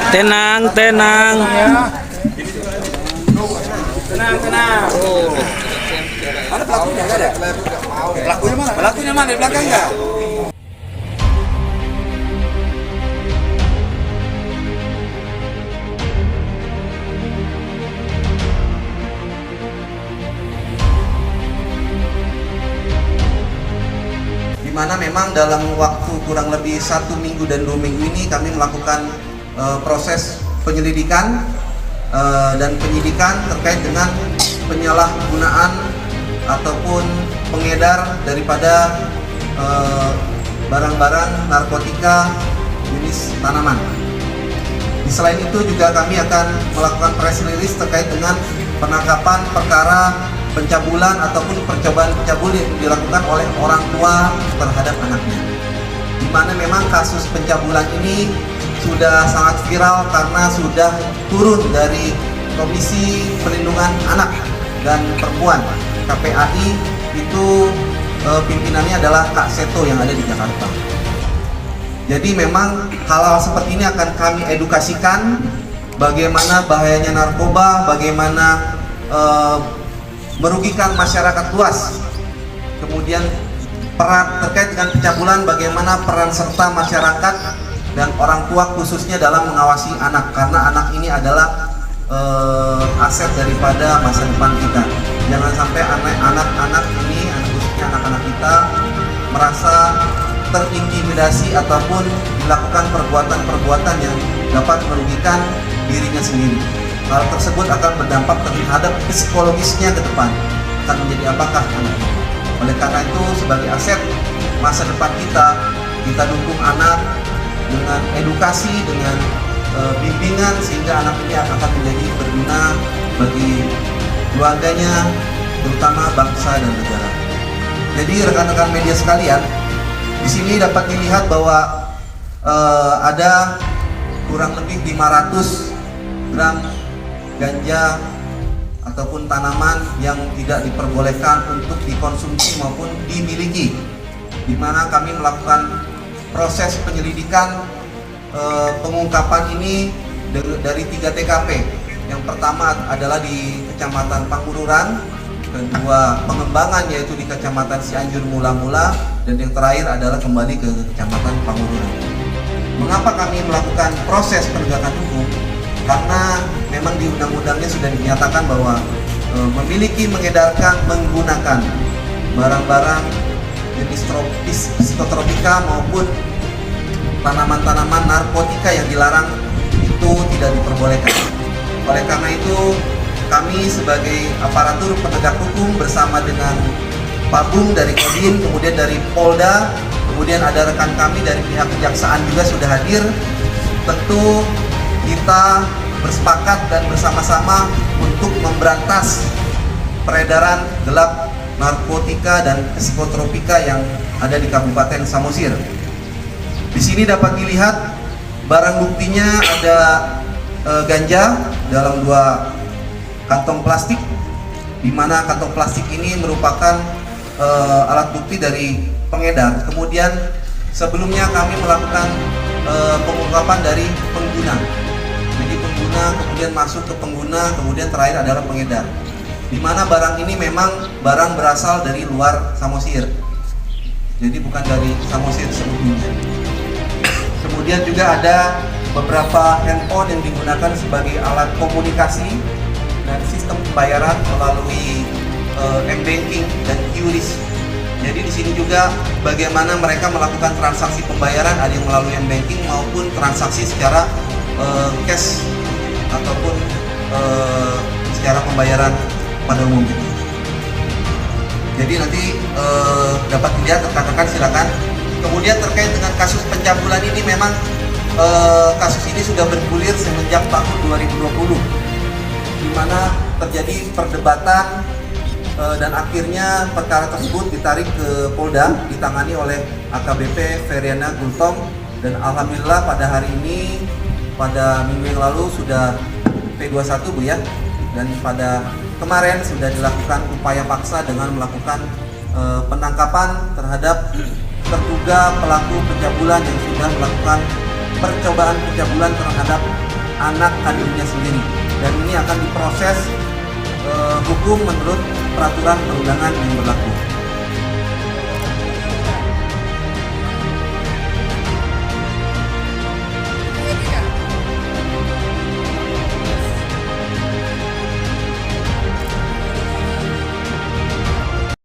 Tenang, tenang. Tenang, tenang. Mana pelakunya? Nggak ada. Pelakunya mana? Pelakunya mana? Di belakang nggak? Di mana memang dalam waktu kurang lebih 1 minggu dan 2 minggu ini kami melakukan proses penyelidikan dan penyidikan terkait dengan penyalahgunaan ataupun pengedar daripada barang-barang narkotika jenis tanaman. Selain itu juga kami akan melakukan press release terkait dengan penangkapan perkara pencabulan ataupun percobaan pencabul yang dilakukan oleh orang tua terhadap anaknya. Di mana memang kasus pencabulan ini sudah sangat viral karena sudah turun dari Komisi Perlindungan Anak dan Perempuan KPAI, itu pimpinannya adalah Kak Seto yang ada di Jakarta. Jadi memang hal-hal seperti ini akan kami edukasikan bagaimana bahayanya narkoba, bagaimana merugikan masyarakat luas. Kemudian peran terkait dengan pencabulan, bagaimana peran serta masyarakat dan orang tua khususnya dalam mengawasi anak, karena anak ini adalah aset daripada masa depan kita. Jangan sampai anak-anak ini, khususnya anak-anak kita, merasa terintimidasi ataupun melakukan perbuatan-perbuatan yang dapat merugikan dirinya sendiri. Hal tersebut akan berdampak terhadap psikologisnya ke depan. Akan menjadi apakah anak? Oleh karena itu, sebagai aset masa depan kita dukung anak dengan edukasi, dengan bimbingan, sehingga anak ini akan menjadi berguna bagi keluarganya, terutama bangsa dan negara. Jadi rekan-rekan media sekalian, di sini dapat dilihat bahwa ada kurang lebih 500 gram ganja ataupun tanaman yang tidak diperbolehkan untuk dikonsumsi maupun dimiliki, di mana kami melakukan proses penyelidikan pengungkapan ini dari 3 TKP. Yang pertama adalah di Kecamatan Pangururan, kedua pengembangan yaitu di Kecamatan Cianjur Mula-Mula, dan yang terakhir adalah kembali ke Kecamatan Pangururan. Mengapa kami melakukan proses penegakan hukum? Karena memang di undang-undangnya sudah dinyatakan bahwa memiliki, mengedarkan, menggunakan barang-barang jenis psikotropika maupun tanaman-tanaman narkotika yang dilarang itu tidak diperbolehkan. Oleh karena itu, kami sebagai aparatur penegak hukum bersama dengan Pak Bung dari Kodim, kemudian dari Polda, kemudian ada rekan kami dari pihak kejaksaan juga sudah hadir. Tentu kita bersepakat dan bersama-sama untuk memberantas peredaran gelap narkotika dan psikotropika yang ada di Kabupaten Samosir. Di sini dapat dilihat barang buktinya ada ganja dalam 2 kantong plastik, di mana kantong plastik ini merupakan alat bukti dari pengedar. Kemudian sebelumnya kami melakukan pengungkapan dari pengguna. Jadi pengguna kemudian masuk ke pengguna, kemudian terakhir adalah pengedar. Di mana barang ini memang barang berasal dari luar Samosir. Jadi bukan dari Samosir sebelumnya. Kemudian juga ada beberapa handphone yang digunakan sebagai alat komunikasi dan sistem pembayaran melalui m-banking dan QRIS. Jadi di sini juga bagaimana mereka melakukan transaksi pembayaran, ada yang melalui m-banking maupun transaksi secara cash ataupun secara pembayaran pada umumnya. Jadi nanti dapat dilihat rekan-rekan, silakan. Kemudian terkait dengan kasus pencabulan ini, memang kasus ini sudah bergulir semenjak tahun 2020, di mana terjadi perdebatan dan akhirnya perkara tersebut ditarik ke Polda, ditangani oleh AKBP Feriana Gultom, dan alhamdulillah pada hari ini, pada minggu yang lalu sudah P21 Bu ya, dan pada kemarin sudah dilakukan upaya paksa dengan melakukan penangkapan terhadap terduga pelaku pencabulan yang sudah melakukan percobaan pencabulan terhadap anak kandungnya sendiri, dan ini akan diproses hukum menurut peraturan perundangan yang berlaku.